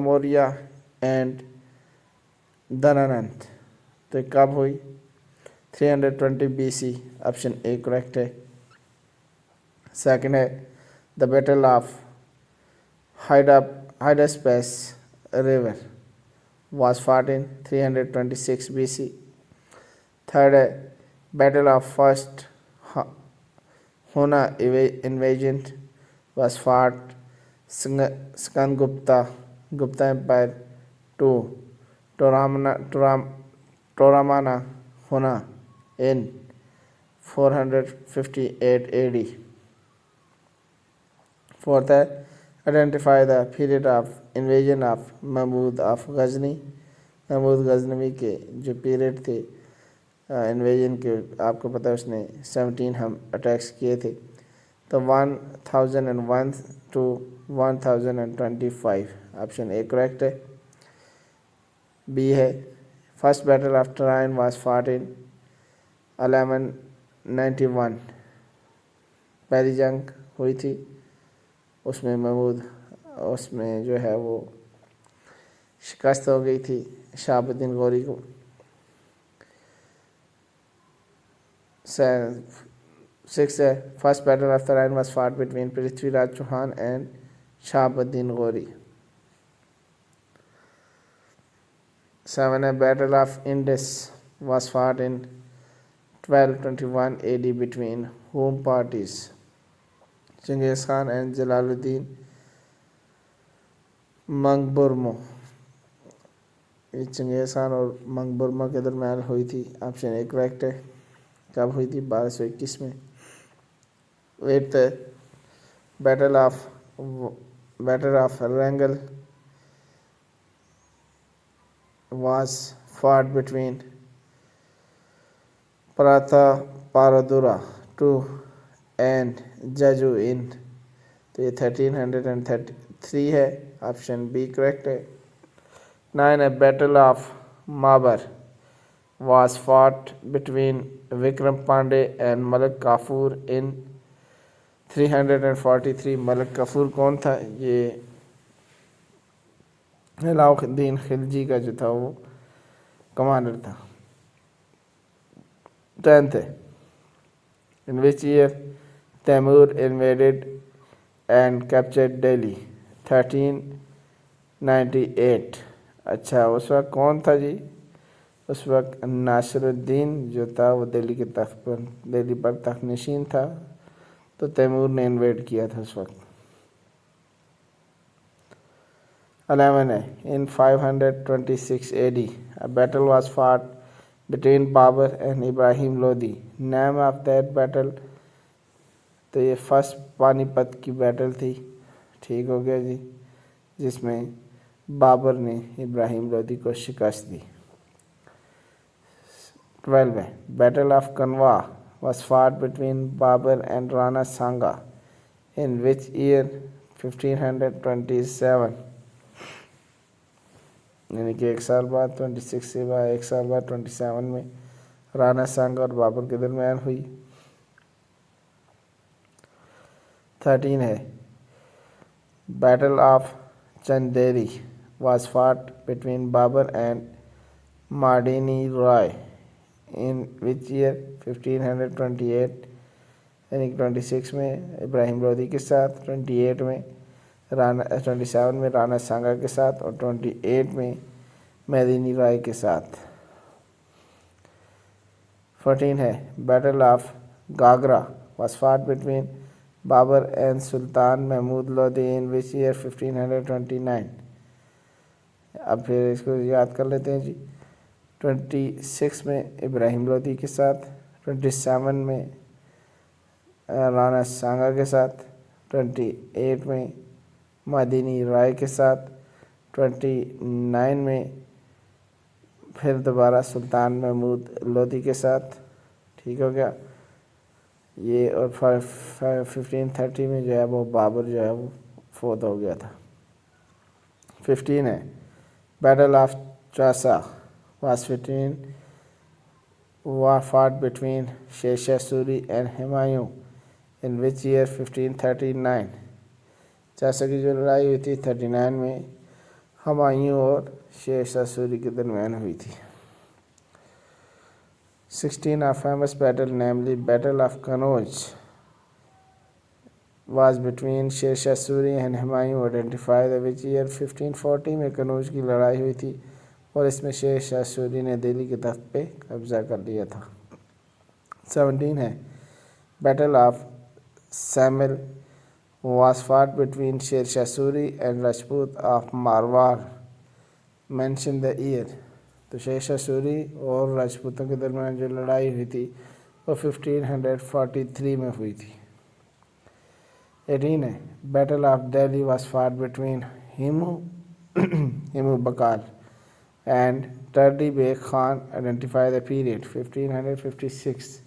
Maurya and दनानंद। तो कब हुई? 320 BC, ऑप्शन ए करेक्ट है। सेकंड है the battle of Hydaspes river was fought in 326 BC. Third है battle of first Huna invasion was fought Gupta Empire to Toramana Huna in 458 AD. Fourth है identify the period of invasion of Mahmud of Ghazni. Mahmud Ghaznavi के जो period थे invasion के, आपको पता है उसने 17 हम अटैक्स किए थे। तो 1001 to 1025, ऑप्शन ए करेक्ट है। बी है first battle of Tarain was fought in 1191, पहली जंग हुई थी उसमें महमूद उसमें जो है वो शिकस्त हो गई थी शहाबुद्दीन गौरी को। सिक्स है first battle of Tarain was fought between Prithviraj Chauhan and Shahabuddin Ghori. Seven है battle of Indus was fought in 1221 AD between home parties Genghis Khan and Jalaluddin Mangburni. ये चंगेज खान और मंगबुर्मा के दरम्यान हुई थी, ऑप्शन ए करेक्ट है। कब हुई थी? 1221 में। एट्थ है battle of Warangal was fought between Prataparudra two and जजू इन, तो ये 1333 है, ऑप्शन बी करेक्ट है। 9 है battle of Mabar was fought between Vikram Pandey and Malik Kafur in 343। Malik Kafur कौन था? ये अलाउद्दीन खिलजी का जो था वो कमांडर था। 10th है in which year Taimur invaded and captured Delhi 1398। अच्छा, उस वक्त कौन था जी? उस वक्त नासिरुद्दीन जो था वो दिल्ली पर तख्त नशीन था, तो तैमूर ने इन्वेड किया था उस वक्त। 11 है इन 526 AD a battle was fought between Babur and Ibrahim Lodi। Name of that battle, तो ये फर्स्ट पानीपत की बैटल थी, ठीक हो गया जी, जिसमें बाबर ने इब्राहिम लोदी को शिकस्त दी। 12 है बैटल ऑफ कनवा was fought between Babur and Rana Sanga in which year? 1527, यानी कि एक साल बाद 26 से बाद एक साल बाद 27 में राणा सांगा और बाबर के दरमियान हुई। 13 है battle of Chanderi was fought between Babur and Mardini Roy in which year? 1528, यानी कि 26 में इब्राहिम लोदी के साथ, 27 में राणा सांगा के साथ और 28 में मदीनी राय के साथ। 14 है battle of Ghaghra was fought between Babur and Sultan Mahmud Lodi in which year? 1529। अब फिर इसको याद कर लेते हैं जी। 26 में इब्राहिम लोदी के साथ, 27 में राणा सांगा के साथ, 28 में मदीनी राय के साथ, 29 में फिर दोबारा सुल्तान महमूद लोदी के साथ, ठीक हो गया ये। और 1530 में जो है वो बाबर जो है वो फोत हो गया था। 15 है battle of Chausa was fought between Sher Suri and Humayun in which year? 1539। चासा की जो लड़ाई हुई थी 39 में हुमायूं और शेर शाह सूरी के दरमियान हुई थी। 16 A famous battle, namely Battle of Kannauj, was between Sher Shah Suri and Humayun. Identify the which year? 1540 में कनौज की लड़ाई हुई थी और इसमें शेर शाह सूरी ने दिल्ली के तख्त पे कब्जा कर लिया था। 17 है battle of Samuel was fought between Sher Shah Suri and Rajput of Marwar. Mention the year. तो शेर शाह सूरी और राजपूतों के दरमियान जो लड़ाई हुई थी वो 1543 में हुई थी। 18 है battle of Delhi was fought between Hemu Baqqal and Tardi Beg Khan. Identify the period. 1556.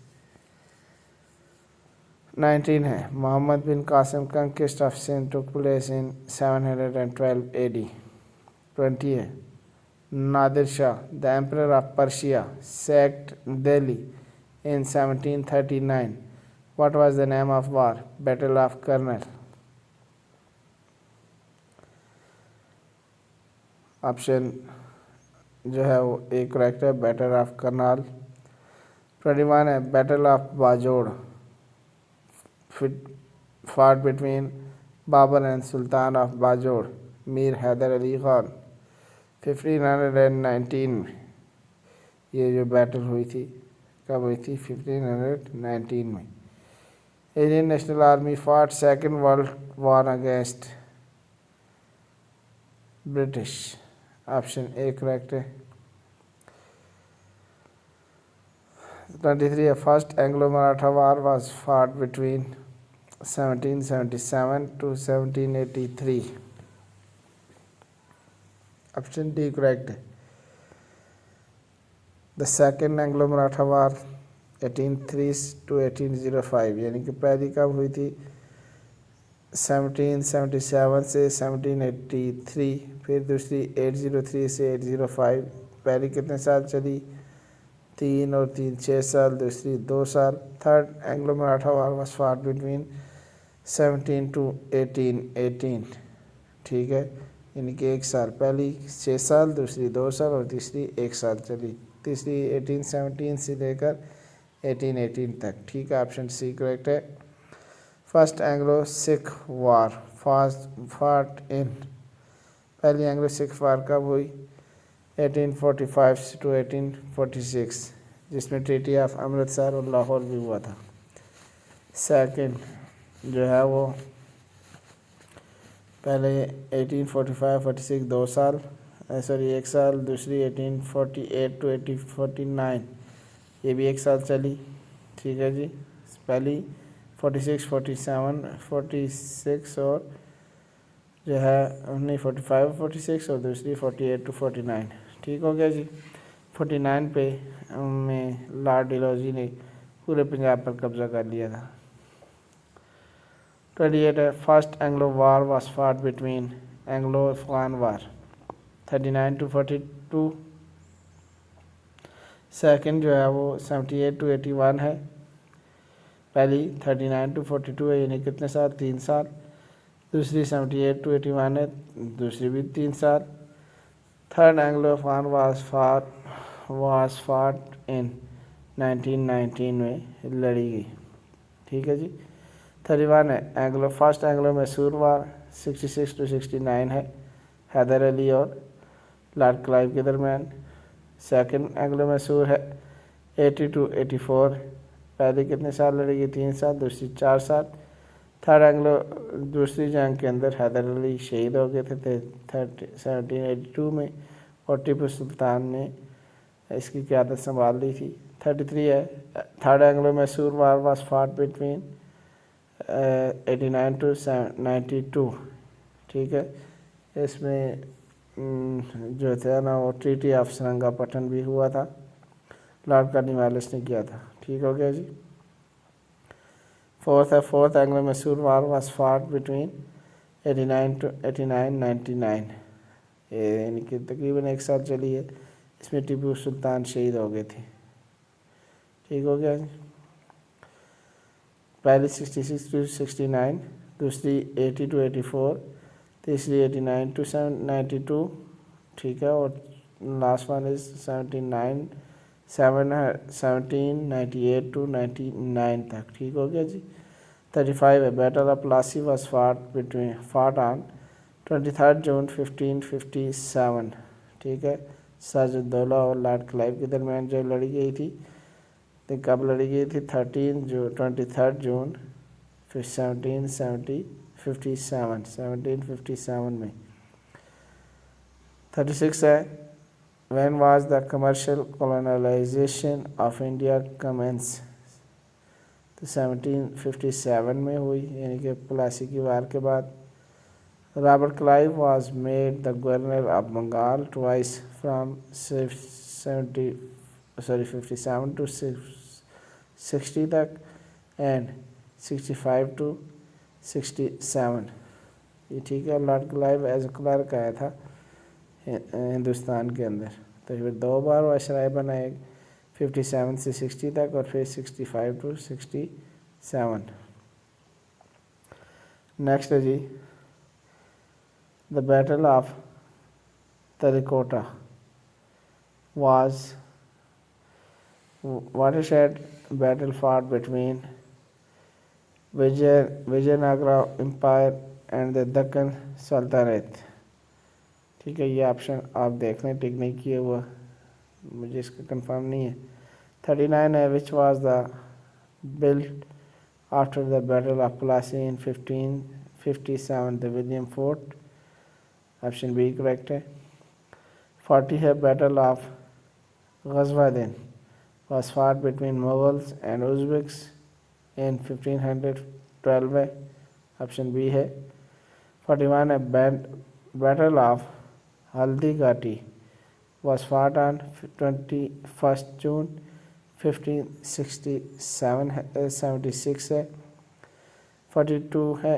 19 है मोहम्मद बिन Qasim conquest of Sindh took place in 712 AD. 20 है Nadir Shah the emperor of Persia sacked Delhi in 1739. What was the name of war? Battle of Karnal. Option जो है वो A correct है, battle of Karnal. 21 है battle of Bajaur fought between Babur and sultan of Bajaur Mir Haider Ali Khan. 1519 में ये जो battle हुई थी कब हुई थी? 1519 में। Indian national army fought second world war against British. Option A correct है। 23 है first Anglo Maratha war was fought between 1777 to 1783। Option D correct है। The second Anglo Maratha war 1803 to 1805, यानी कि पहली कब हुई थी? 1777 से 1783, फिर दूसरी 803 से 805। पहली कितने साल चली? 3 और 3 6 साल, दूसरी 2 साल। Third Anglo Maratha war was fought between 17 to 1818, ठीक है, यानी कि 1 साल। पहली 6 साल, दूसरी 2 साल और तीसरी 1 साल चली। तीसरी 1817 से लेकर 1818 तक, ठीक है। ऑप्शन सी करेक्ट है। First Anglo Sikh war fought in, पहली एंग्लो सिख वार कब हुई? 1845 to 1846, जिसमें ट्रीटी ऑफ अमृतसर और लाहौर भी हुआ था। सेकंड जो है वो पहले 1845-46 2 साल, सॉरी 1 साल। दूसरी 1848 to 1849, ये भी 1 साल चली, ठीक है जी। पहली 46, 47, 46 और जो है नहीं 45, 46 और दूसरी 48 to 49, ठीक हो गया जी। 49 पे में लॉर्ड डलहौजी ने पूरे पंजाब पर कब्जा कर लिया था। 28 है first Anglo war was fought between Anglo Afghan war 39 to 42। Second जो है वो 78 to 81 है। पहली 39 to 42 है, यानी कितने साल? 3 साल। दूसरी 78 to 81 है, दूसरी भी 3 साल। Third Anglo Afghan was fought इन 1919 में लड़ी गई, ठीक है जी। 31 है Anglo first Anglo Mysore war 66 to 69 है, हैदर अली और लॉर्ड क्लाइव के दरमियान। सेकंड एंग्लो मैसूर है 80 to 84, पहले कितने साल लड़ेगी? 3 साल, दूसरी 4 साल। थर्ड एंग्लो दूसरी जंग के अंदर हैदर अली शहीद हो गए थे 1782 में और टीपू सुल्तान ने इसकी क़यादत संभाल ली थी। 33 है third Anglo Mysore war was fought between 89 to 92, ठीक है। इसमें जो था ना वो ट्रीटी ऑफ श्रंगापटन भी हुआ था, लॉर्ड कॉर्नवालिस ने किया था, ठीक हो गया जी। Fourth Anglo Mysore war was fought between 89 to 99, यानी कि तकरीबन 1 साल चली है। इसमें टीपू सुल्तान शहीद हो गए थे, ठीक हो गया जी। पहली 66 to 69, दूसरी 80 to 84, तीसरी 89 to 92 ठीक है, और लास्ट वन इज 1798 टू 99 तक। ठीक हो गया जी। 35 है, बैटल ऑफ प्लासी वॉज फाट ऑन 23 जून 1557। ठीक है, सिराजुद्दौला और लॉर्ड क्लाइव के दरमियान जो लड़ी गई थी, तो कब लड़ी गई थी? 23 जून फिर 1757 में। 36 है, when was the commercial colonization of India commence? तो 1757 में हुई, यानी कि प्लासी की वार के बाद। Robert Clive was made the governor of Bengal twice from 57 to 60 तक and 65 to 67। ये ठीक है, लॉर्ड क्लाइव एज क्लर्क आया था हिंदुस्तान के अंदर, तो फिर 2 बार वायसराय बनाए, 57 से 60 तक और फिर 65 टू 67। नेक्स्ट है जी, the battle of Talikota was watershed battle fought between Vijayanagara empire and the Deccan सल्तनत। ठीक है, ये ऑप्शन आप देख लें, टिक नहीं किए हुआ, मुझे इसका कंफर्म नहीं है। 39 है, which was the built after the battle of Plassey in 1557 the William fort. Option B correct है। 40 है, battle of Gajwadin was fought between Mughals and Uzbeks in 1512 है, ऑप्शन बी है। 41 है, battle of Haldi Ghati was fought on 21 जून 1576 है। 42 है,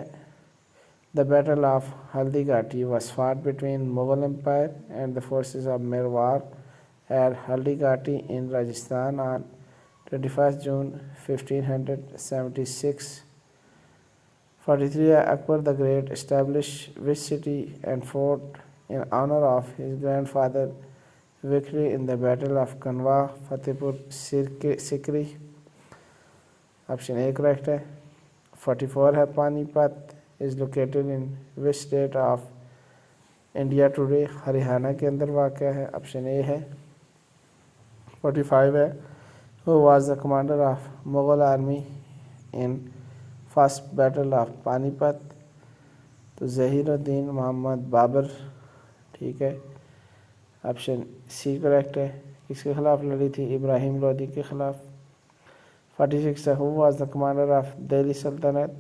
the battle of Haldi Ghati was fought between Mughal Empire and the forces of Mirwar at Haldi Ghati in Rajasthan on 21 June 1576। 43 है, Akbar the Great established which city and fort in honor of his grandfather victory in the Battle of Kanwa Fatehpur Sikri। Option A correct है। 44 है, Panipat is located in which state of India today? Haryana के अंदर वाक़ है, option A है। 45 है, who was the commander of Mughal army in first battle of Panipat? तो ज़हीरुद्दीन मोहम्मद बाबर। ठीक है, ऑप्शन सी करेक्ट है। किसके खिलाफ लड़ी थी? इब्राहिम लोदी के खिलाफ। 46 है, who was the commander of Delhi Sultanate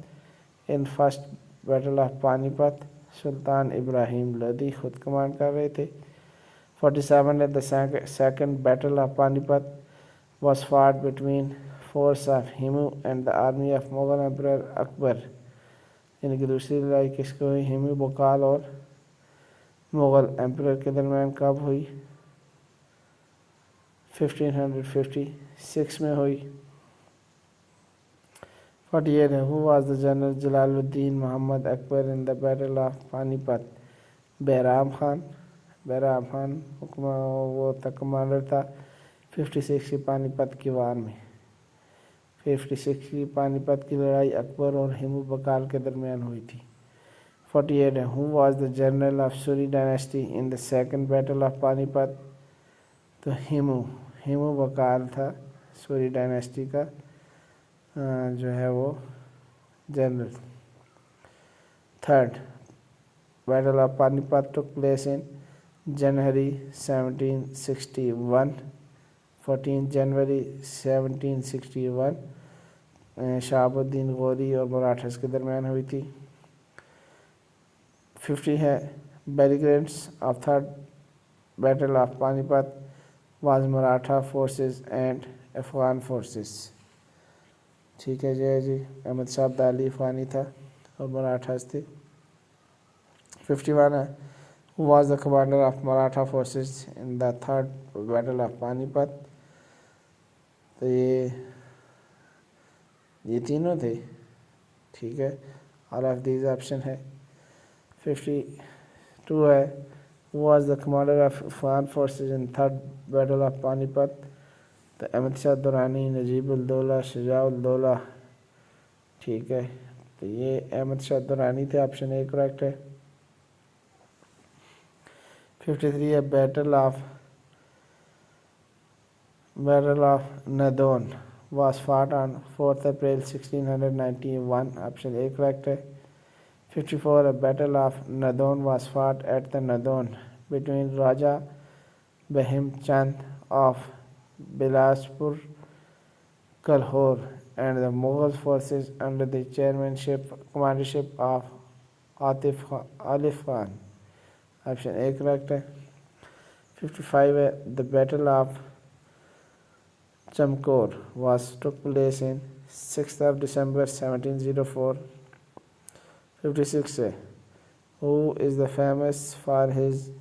in first battle of Panipat? सुल्तान इब्राहिम लोदी खुद कमांड कर रहे थे। 47 है, the second battle of Panipat was fought between force of Himu and the army of Mughal Emperor Akbar। यानी कि दूसरी लड़ाई किसको हुई? हिमू बकाल और मुग़ल एम्परर के दरमियान कब हुई? 1556 में हुई। 48 है, who was the general Jalaluddin Mohammad Akbar in the battle of Panipat? Bairam Khan. Bairam Khan वो तक कमांडर था 56 की पानीपत की वार में। 56 की पानीपत की लड़ाई अकबर और हिमू बकाल के दरमियान हुई थी। 48 है, who was the general of Suri dynasty in the second battle of Panipat? तो हिमू बकाल था सूरी डायनेस्टी का जो है वो general. Third battle of Panipat took place in January 1761। 14 जनवरी 1761 शहाबुद्दीन गौरी और मराठास के दरमियान हुई थी। 50 है, barricades of third battle of Panipat was Maratha forces and Afghan forces. ठीक है जी, अहमद शाह अब्दाली अफगानी था और मराठास थे। 51 है, who was the commander of Maratha forces in the third battle of Panipat? तो ये तीनों थे। ठीक है, ऑल ऑफ दीज ऑप्शन है। 52 है, Who was the commander of Afghan forces in third battle of Panipat? तो अहमद शाह दुरानी, नजीब-उल-दौला, शुजा-उल-दौला। ठीक है, तो ये अहमद शाह दुरानी थे, ऑप्शन ए करेक्ट है। 53 है Battle of Nadon was fought on 4th April 1691, option A correct है। 54 a Battle of Nadon was fought at the Nadon between Raja Bahim Chand of Bilaspur Kalhor and the Mughal forces under the commandership of Alif Khan, option A correct है। 55 the Battle of Chamkor took place in 6th of December 1704. 56 who is the famous for his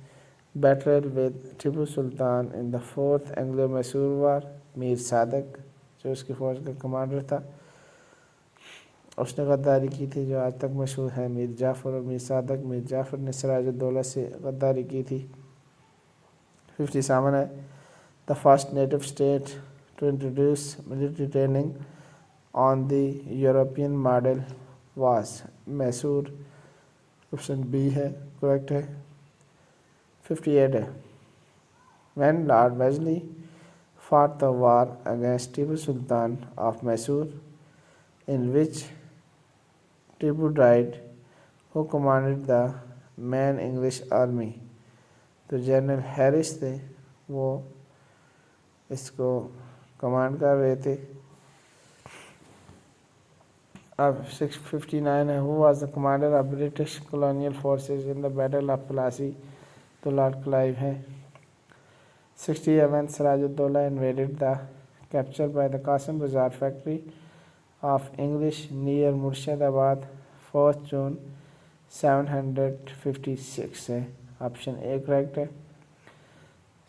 battle with Tipu Sultan in the 4th Anglo-Mysore War? Mir Sadiq, जो उसकी फौज का commander था, उसने गद्दारी की थी, जो आज तक मशहूर है मीर जाफ़र और मीर सादक। मीर जाफ़र ने सिराजुद्दौला से गद्दारी की थी। 57 है the first native state to introduce military training on the European model was Mysore, option B है correct है। 58 है when Lord Wellesley fought the war against Tipu Sultan of Mysore, in which Tipu died, who commanded the main English army? तो general Harris थे, वो इसको command कर रहे थे। अब 659 है who was the commander of British colonial forces in the battle of Plassey? तो लॉर्ड क्लाइव है। 60 Sirajuddaula invaded the capture by the Kasim Bazar factory of English near Murshidabad 4 June 756 है, ऑप्शन ए करेक्ट है।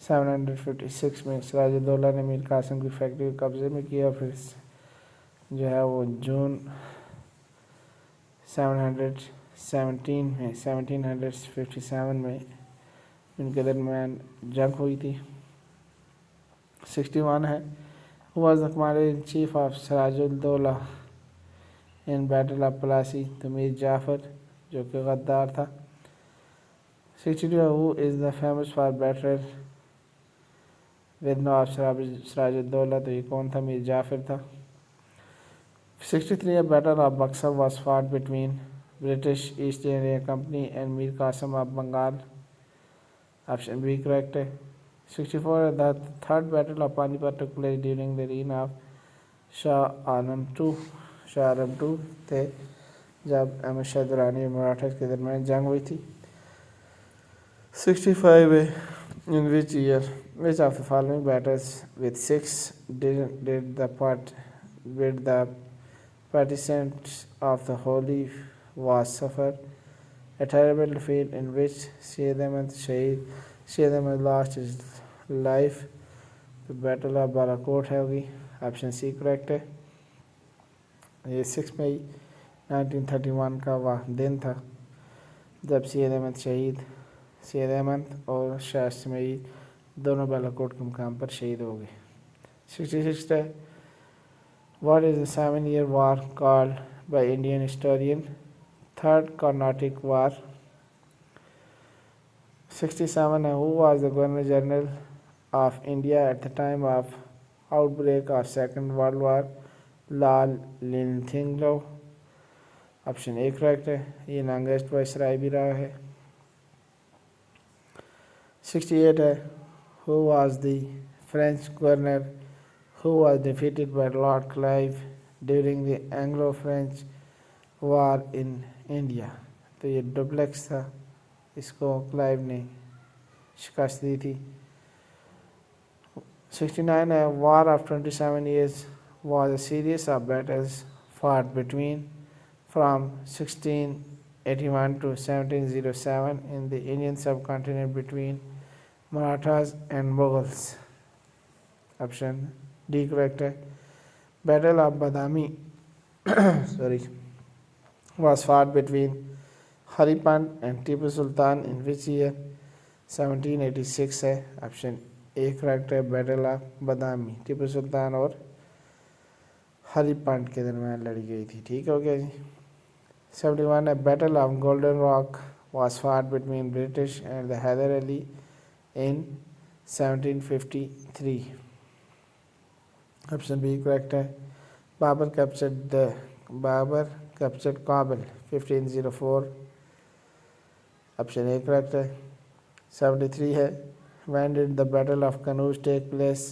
756 में सिराजुद्दौला ने मीर कासिम की फैक्ट्री को कब्जे में किया, फिर जो है वो जून 1757 में इनके दरमियान जंग हुई थी। 61 है who was the commander in chief of Sirajuddaula in battle of Plassey? तो मीर जाफ़र, जो कि गद्दार था। 62 who is the famous for battle with Nawab Sirajuddaula? तो ये कौन था? मीर जाफ़र था। 63 battle of Buxar was fought between British East India company and Mir Qasim of Bengal, option B correct है। 64 the third battle of Panipat took place during the reign of Shah Alam two थे, जब अहमद शाह दुरानी और मराठा के दरमियान जंग हुई थी। 65 in which year which of the following battles with six did the partisans of the Holy Wars suffer a terrible defeat in which Syed Ahmad lost his life? The Battle of Balakot होगी, option C correct है। ये 6 मई 1931 का वह दिन था जब सैयद अहमद और शाह इस्माइल दोनों बालाकोट के मुकाम पर शहीद हो गए। 66 है what is the 7-year war called by Indian historian? Third Carnatic war. 67 है who was the Governor General of India at the time of outbreak of Second World War? Lord Linlithgow, option A correct है। ये longest viceroy भी रहा है। 68 है who was the French governor who was defeated by Lord Clive during the Anglo-French War in India? तो ये duplex था, इसको क्लाइव ने शिकस्त दी थी। 69 है War of 27 years was a series of battles fought from 1681 to 1707 in the Indian subcontinent between Marathas and Mughals, option D correct है। Battle of Badami was fought between Haripant and Tipu Sultan in which year? 1786 है, option A correct है। Battle of बदामी टीपू सुल्तान और हरी punt के दरमियान लड़ी गई थी। ठीक हो गया जी। 71 है, battle of golden rock was fought between British and the Hyder Ali in 1753. Option B correct है। Babur captured Kabul 1504. Option A correct है। 73 है, when did the Battle of Kannauj take place?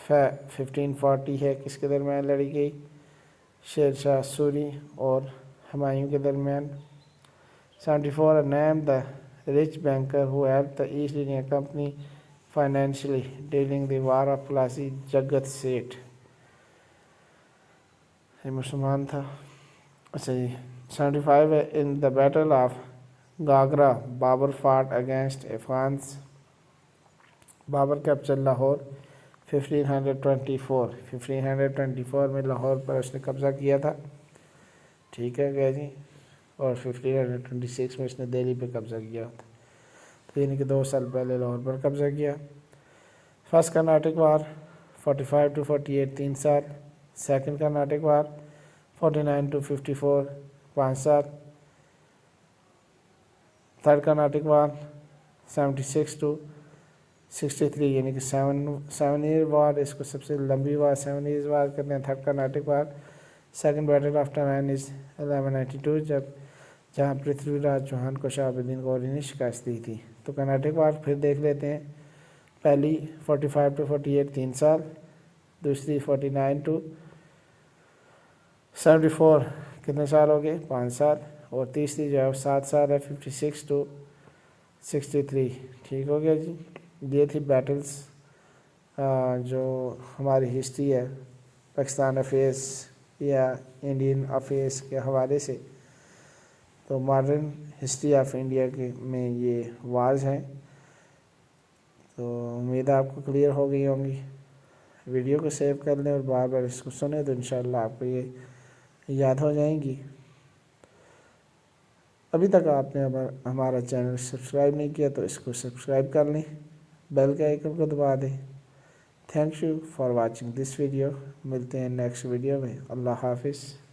1540 है, किसके दरमियान लड़ी गई? शेरशाह सूरी और हुमायूं के दरमियान। 74 name the rich banker who helped the East India Company financially during the War of Plassey? जगत सेठ, ये मुसलमान था। अच्छा जी। 75 है, in the Battle of Gagra Babur fought against Afghans. Babur capture Lahore 1524 में लाहौर पर उसने कब्ज़ा किया था। ठीक है क्या जी। और 1526 में इसने दिल्ली पे कब्ज़ा किया था, तो यानी कि 2 साल पहले लाहौर पर कब्ज़ा किया। फर्स्ट कर्नाटक वार 45 to 48 3 साल। सेकंड कर्नाटक वार 49 to 54 5 साल। थर्ड कर्नाटक वार 76 to 63 यानी कि 7 ईयर वार, इसको सबसे लंबी वार 7 ईयर्स वार करते हैं third Karnataka war. Second battle of Tarain is 1192 जहाँ पृथ्वीराज चौहान को शहाबुद्दीन गौरी ने शिकस्त दी थी। तो कर्नाटक वार फिर देख लेते हैं। पहली 45 to 48 3 साल, दूसरी 49 to 74 कितने साल हो गए? 5 साल, और तीसरी जो है 7 साल है 56 to 63। ठीक हो गया जी। ये थी बैटल्स जो हमारी हिस्ट्री है पाकिस्तान अफेयर्स या इंडियन अफेयर्स के हवाले से। तो मॉडर्न हिस्ट्री ऑफ इंडिया के में ये वार्स हैं। तो उम्मीद है आपको क्लियर हो गई होंगी। वीडियो को सेव कर लें और बार बार इसको सुने तो इंशाल्लाह आपको ये याद हो जाएंगी। अभी तक आपने हमारा चैनल सब्सक्राइब नहीं किया तो इसको सब्सक्राइब कर लें, बेल के आइकन को दबा दें। Thank you for watching this video. मिलते हैं नेक्स्ट वीडियो में। अल्लाह हाफिज़।